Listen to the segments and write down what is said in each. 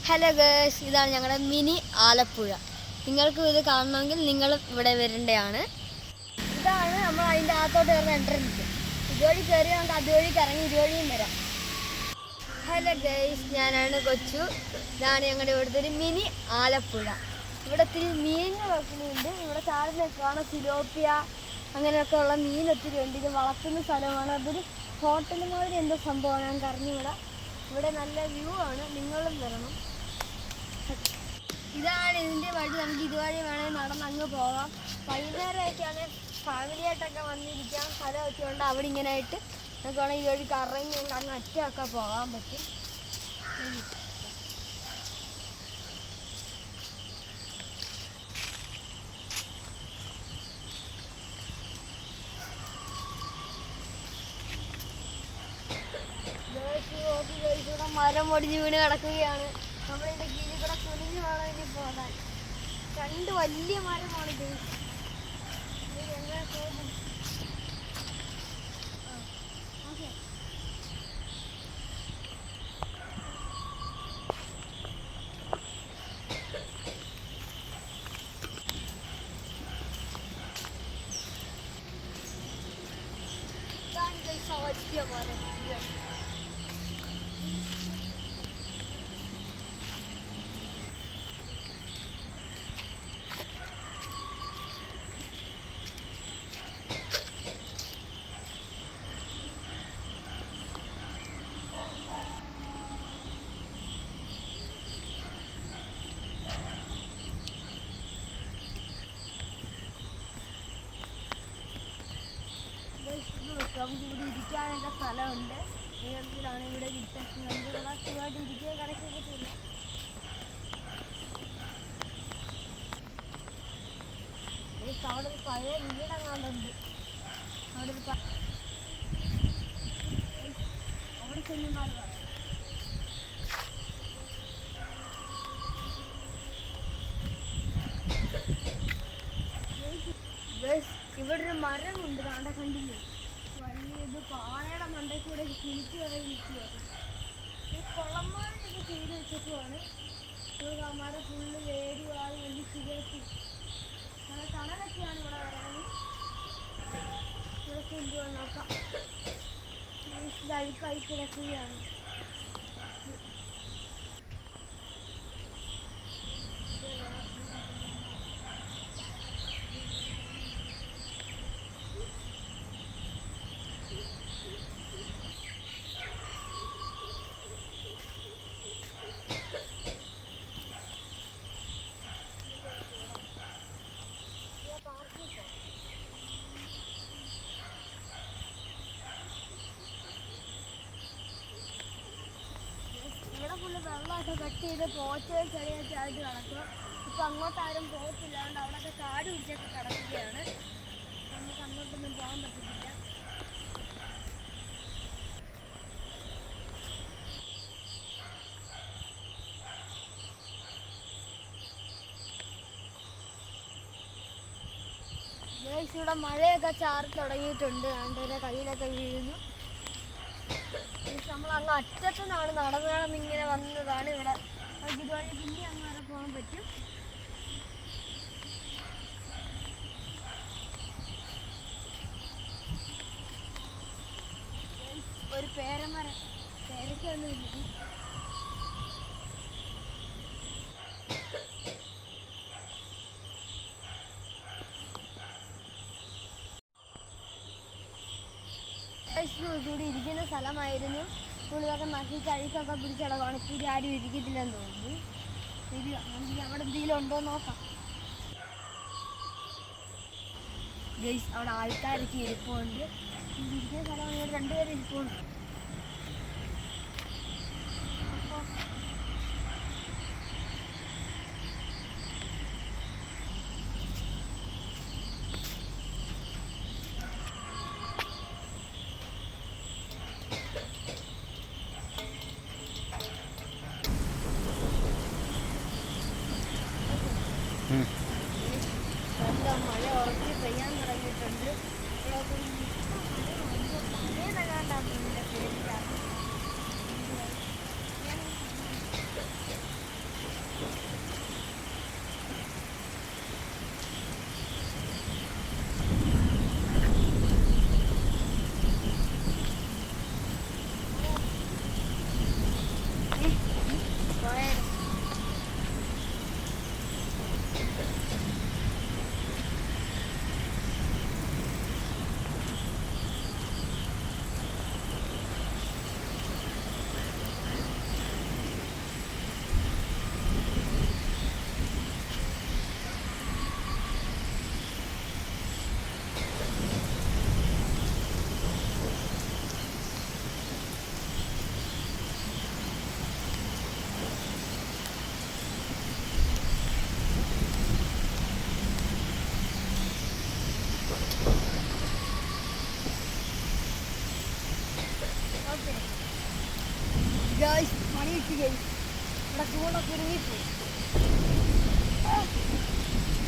Hello girls, ഇതാണ് ഞങ്ങളുടെ mini Alappuzha. നിങ്ങൾക്കും ഇത് കാണണമെങ്കിൽ നിങ്ങൾ ഇവിടെ വരേണ്ടതാണ്. ഇതാണ് നമ്മൾ അതിൻ്റെ അകത്തോട്ട് കയറുന്ന എൻട്രൻസ്. ഇതുവഴി കയറി നമുക്ക് അതുവഴിക്ക് ഇറങ്ങി ഇതുവഴിയും വരാം. ഹലോ ഗേഴ്സ്, ഞാനാണ് കൊച്ചു. ഇതാണ് ഞങ്ങളുടെ ഇവിടുത്തെ ഒരു മിനി ആലപ്പുഴ. ഇവിടെ ഒത്തിരി മീനുകളൊക്കെ ഉണ്ട്. ഇവിടെ ചാടുന്നൊക്കെ കാണാം, സിലോപ്പിയ അങ്ങനെയൊക്കെ ഉള്ള മീൻ ഒത്തിരി ഉണ്ട്. ഇത് വളർത്തുന്ന സ്ഥലമാണ്. അതൊരു ഹോട്ടൽ മാതിരി എന്തോ സംഭവമാണ്, ഞാൻ അറിഞ്ഞൂടാ. ഇവിടെ നല്ല വ്യൂ ആണ്, നിങ്ങളും വരണം. ഇതാണ് ഇതിൻ്റെ വഴി. നമുക്ക് ഇതുവഴി വേണമെങ്കിൽ നടന്ന് അങ്ങ് പോകാം. വൈകുന്നേരമൊക്കെയാണ് ഫാമിലിയായിട്ടൊക്കെ വന്നിരിക്കാം. സ്ഥലമൊക്കെ ഉണ്ട്. അവിടെ ഇങ്ങനെ ആയിട്ട് നമുക്ക് വേണമെങ്കിൽ ഈ വഴി കറങ്ങി അങ്ങ് അറ്റമൊക്കെ പോകാൻ പറ്റും. ഇവിടെ മരം ഒടിഞ്ഞ് വീണ് കിടക്കുകയാണ്. നമ്മളിതിൻ്റെ കീഴിൽ കൂടെ കുനിഞ്ഞ് വേണം ഇനി പോകാൻ. രണ്ട് വലിയ മരമാണിത്. എങ്ങനെ പോകും? ഓക്കെ, ഇതാണ് വലിയ മരം. നമുക്ക് ഇവിടെ ഇരിക്കാനൊക്കെ സ്ഥലമുണ്ട്. നീളത്തിലാണ് ഇവിടെ സുഖമായിട്ട് ഇരിക്കുകയും കിടക്കുകയൊക്കെ ചെയ്യാം. അവിടെ ഒരു പഴയ വീടെങ്ങാണ്ടുണ്ട്. അവിടെ ചെല്ലുമ്പോൾ ഇവിടെ ഒരു മരമുണ്ട്. കാണ്ട കണ്ടില്ലേ, വലിയത്. പാറയുടെ മണ്ടയിൽ കൂടെ കിളിച്ച് ഇറങ്ങിയിരിക്കുകയാണ്. ഈ കൊള്ളന്മാരൊക്കെ ചെയ്ത് വെച്ചിട്ടുമാണ്. ആ മരം ഫുള്ള് വേരുകളായി വലിയ ചികർത്തി തണലൊക്കെയാണ് ഇവിടെ വരാനും. ഇവിടെ കൊണ്ടുപോകാൻ നോക്കാം. അഴുക്കായി കിടക്കുകയാണ്. വെള്ളമൊക്കെ കട്ട് ചെയ്ത് പോച്ചയും ചെടിയൊക്കെ ആയിട്ട് കിടക്കുക. ഇപ്പം അങ്ങോട്ടാരും പോകത്തില്ലാണ്ട് അവിടെയൊക്കെ കാട് പിടിച്ചൊക്കെ കിടക്കുകയാണ്. നമുക്ക് അങ്ങോട്ടൊന്നും പോകാൻ പറ്റത്തില്ല. ഇവിടെ മഴയൊക്കെ ചാറി തുടങ്ങിയിട്ടുണ്ട്. അതിൻ്റെ കയ്യിലൊക്കെ വീഴുന്നു. നമ്മൾ അങ്ങ് അറ്റത്തു നിന്നാണ് നടന്ന് ഇങ്ങനെ വന്നതാണ്. ഇവിടെ ഇതുവഴി പിന്നെ അങ്ങ് വരെ പോകാൻ പറ്റും. ഒരു പേരമരം, പേരയ്ക്കൊന്നുമില്ല. കൂടി ഇരിക്കുന്ന സ്ഥലമായിരുന്നു. സ്കൂളിലൊക്കെ നശിച്ച് അഴുക്കൊക്കെ പിടിച്ചടക്കാണ്. ഇത്തിരി ആരും ഇരിക്കത്തില്ലെന്ന് തോന്നുന്നു. ഇത് അവിടെ എന്തെങ്കിലും ഉണ്ടോ നോക്കാം. ഗൈസ്, അവിടെ ആൾക്കാരൊക്കെ ഇരിപ്പുണ്ട്. ഇരിക്കുന്ന സ്ഥലം രണ്ടുപേരും ഇരിപ്പുണ്ട്. മഴ ഉറച്ച് പെയ്യാൻ തുടങ്ങിയിട്ടുണ്ട്. ഗൈസ്, ഇവിടെ ചൂണ്ട കുരുങ്ങിപ്പോയി.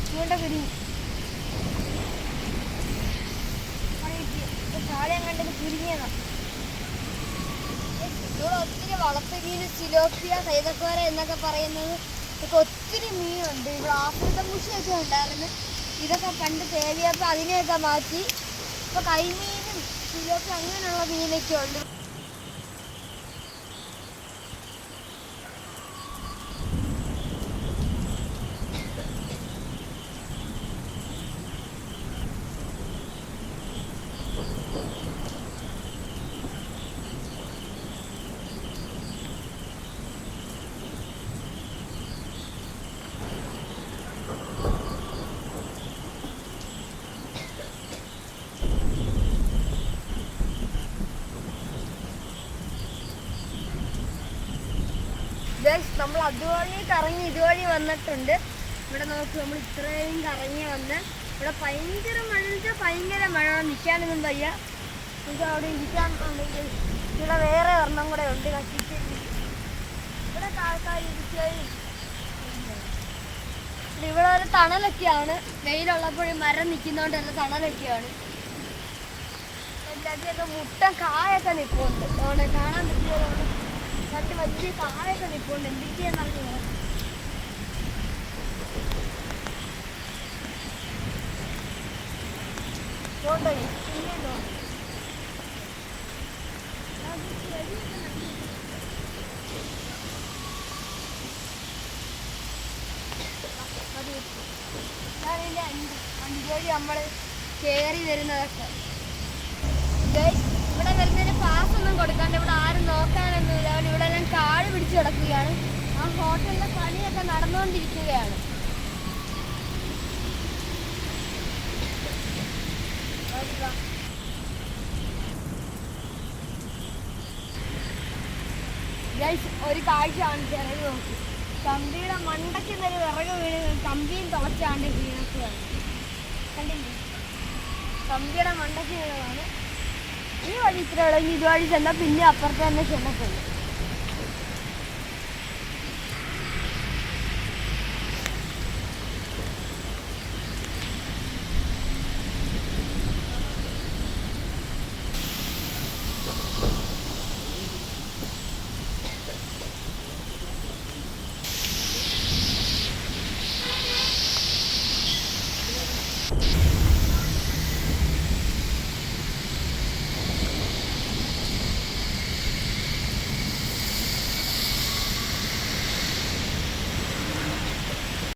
ചൂണ്ട കുരുങ്ങി താഴെ കണ്ടത് കുരുങ്ങിയതാണ്. ഇവിടെ ഒത്തിരി വളർത്തു മീൻ, സിലോപ്പിയ, സൈതക്കോര എന്നൊക്കെ പറയുന്നത് ഇതൊക്കെ ഒത്തിരി മീനുണ്ട്. ഇവിടെ ആഫ്രിക്കൻ മുഷിയൊക്കെ ഉണ്ടായിരുന്നു. ഇതൊക്കെ പണ്ട് തേവിയപ്പോൾ അതിനെയൊക്കെ മാറ്റി ഇപ്പോൾ കൈമീനും സിലോപ്പിയ അങ്ങനെയുള്ള മീനൊക്കെ ഉണ്ട്. നമ്മൾ അതുവഴി കറങ്ങി ഇതുവഴി വന്നിട്ടുണ്ട്. ഇവിടെ നോക്കി നമ്മൾ ഇത്രയും കറങ്ങി വന്ന് ഇവിടെ ഭയങ്കര മഴ വെച്ചാൽ ഭയങ്കര മഴ, നിൽക്കാനൊന്നും വയ്യ. നമുക്ക് അവിടെ ഇരിക്കാൻ ഉണ്ടെങ്കിൽ ഇവിടെ വേറെ ഒരെണ്ണം കൂടെ ഉണ്ട് കത്തിച്ച്. ഇവിടെ ആൾക്കാർ ഇരിക്കുകയും ഇവിടെ ഒരു തണലൊക്കെയാണ്. വെയിലുള്ളപ്പോഴും മരം നിൽക്കുന്നതുകൊണ്ട് നല്ല തണലൊക്കെയാണ്. അതിലൊക്കെ മുട്ട കായൊക്കെ നിൽപ്പുണ്ട്. അതുകൊണ്ട് കാണാൻ പറ്റിയതുകൊണ്ട് രണ്ട് വലിയ കായൊക്കെ നിൽപ്പുണ്ട്. എന്തൊക്കെയാണെന്നറിയോ വഴി നമ്മൾ കയറി വരുന്നതൊക്കെ. ഇവിടെ വരുന്നതിന് പാസ്സൊന്നും കൊടുക്കാണ്ട് ഇവിടെ ആരും നോക്കാനൊന്നുമില്ല. അതുകൊണ്ട് ഇവിടെ എല്ലാം കാട് പിടിച്ച് കിടക്കുകയാണ്. ആ ഹോട്ടലിൻ്റെ പണിയൊക്കെ നടന്നുകൊണ്ടിരിക്കുകയാണ്. ഒരു കാഴ്ച കാണിച്ചാൽ നോക്കി, കമ്പിയുടെ മണ്ടയ്ക്ക് നിന്നൊരു വിറക് വീണ് കമ്പിയും തുളച്ചാണ്ട് വീണൊക്കെയാണ്. കണ്ടില്ലേ, കമ്പിയുടെ മണ്ടയ്ക്ക് വീണതാണ്. ഈ വഴി ഇത്രയുള്ള ഇതുവഴി ചെന്നാൽ പിന്നെ അപ്പുറത്ത് തന്നെ ചെന്നപ്പുള്ളൂ.